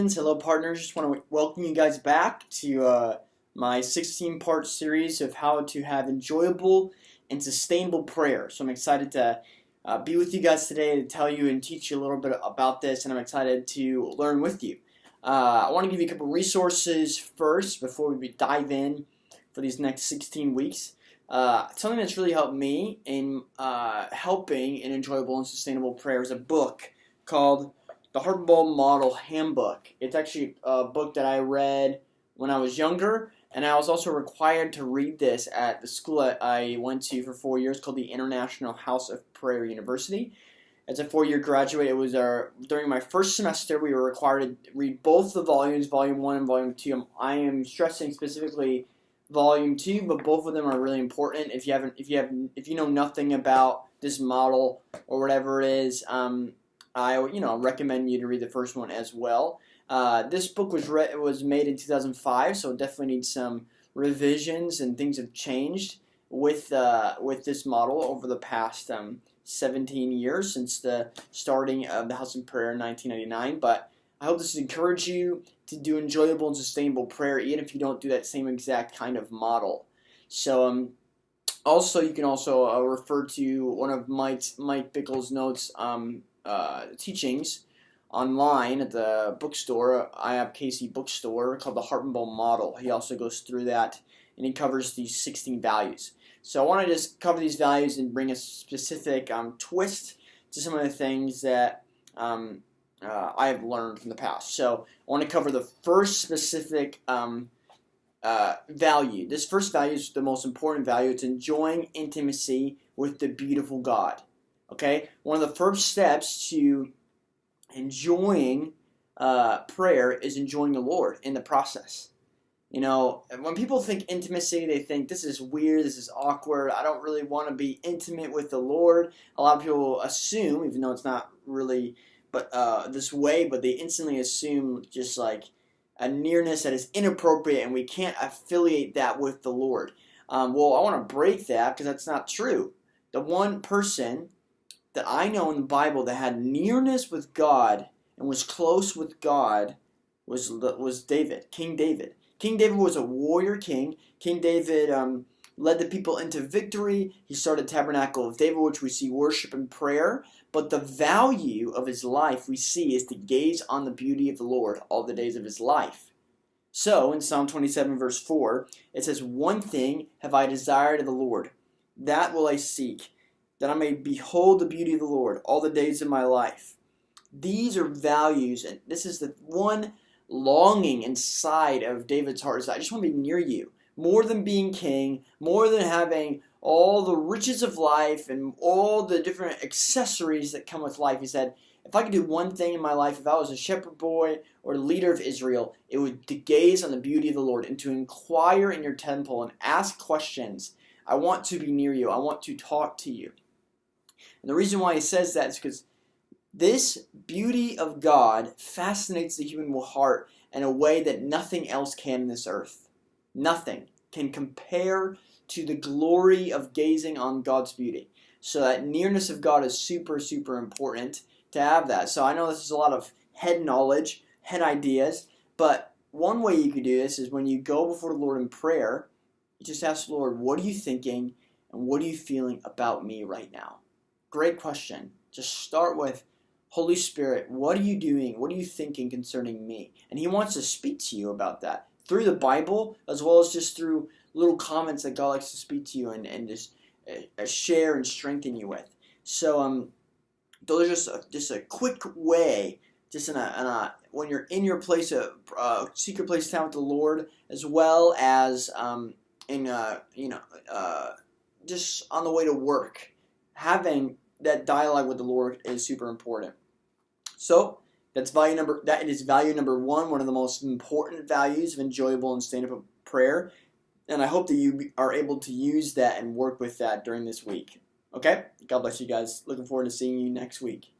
friends, hello partners. Just want to welcome you guys back to my 16-part series of how to have enjoyable and sustainable prayer. So I'm excited to be with you guys today to tell you and teach you a little bit about this, and I'm excited to learn with you. I want to give you a couple resources first before we dive in for these next 16 weeks. Something that's really helped me in helping in enjoyable and sustainable prayer is a book called The Hartman Model Handbook. It's actually a book that I read when I was younger, and I was also required to read this at the school I went to for 4 years called the International House of Prayer University. As a 4-year graduate, it was during my first semester we were required to read both the volumes, Volume 1 and Volume 2. I am stressing specifically Volume 2, but both of them are really important. If you know nothing about this model or whatever it is, I recommend you to read the first one as well. This book was made in 2005, so it definitely needs some revisions, and things have changed with this model over the past 17 years since the starting of the House of Prayer in 1999. But I hope this encourages you to do enjoyable and sustainable prayer, even if you don't do that same exact kind of model. So also you can also refer to one of Mike Bickle's notes. Teachings online at the bookstore, IABKC bookstore, called the Hartman Model. He also goes through that, and he covers these 16 values. So I want to just cover these values and bring a specific twist to some of the things that I have learned from the past. So I want to cover the first specific value. This first value is the most important value. It's enjoying intimacy with the beautiful God. Okay, one of the first steps to enjoying prayer is enjoying the Lord in the process. You know, when people think intimacy, they think this is weird, this is awkward, I don't really want to be intimate with the Lord. A lot of people assume, even though it's not really this way, but they instantly assume just like a nearness that is inappropriate, and we can't affiliate that with the Lord. Well, I want to break that, because that's not true. The one person that I know in the Bible that had nearness with God and was close with God was David, King David. King David was a warrior king. King David led the people into victory. He started Tabernacle of David, which we see worship and prayer. But the value of his life we see is to gaze on the beauty of the Lord all the days of his life. So in Psalm 27 verse 4, it says, "One thing have I desired of the Lord, that will I seek, that I may behold the beauty of the Lord all the days of my life." These are values, and this is the one longing inside of David's heart, is I just want to be near you. More than being king, more than having all the riches of life and all the different accessories that come with life. He said, if I could do one thing in my life, if I was a shepherd boy or the leader of Israel, it would to gaze on the beauty of the Lord and to inquire in your temple and ask questions. I want to be near you. I want to talk to you. And the reason why he says that is because this beauty of God fascinates the human heart in a way that nothing else can in this earth. Nothing can compare to the glory of gazing on God's beauty. So that nearness of God is super, super important to have that. So I know this is a lot of head knowledge, head ideas, but one way you could do this is when you go before the Lord in prayer, you just ask the Lord, what are you thinking and what are you feeling about me right now? Great question. Just start with, Holy Spirit, what are you doing? What are you thinking concerning me? And he wants to speak to you about that through the Bible, as well as just through little comments that God likes to speak to you and just share and strengthen you with. So those are just a quick way, just when you're in your place, secret place time with the Lord, as well as just on the way to work, having that dialogue with the Lord is super important. So that is value number one of the most important values of enjoyable and sustainable prayer. And I hope that you are able to use that and work with that during this week. Okay? God bless you guys. Looking forward to seeing you next week.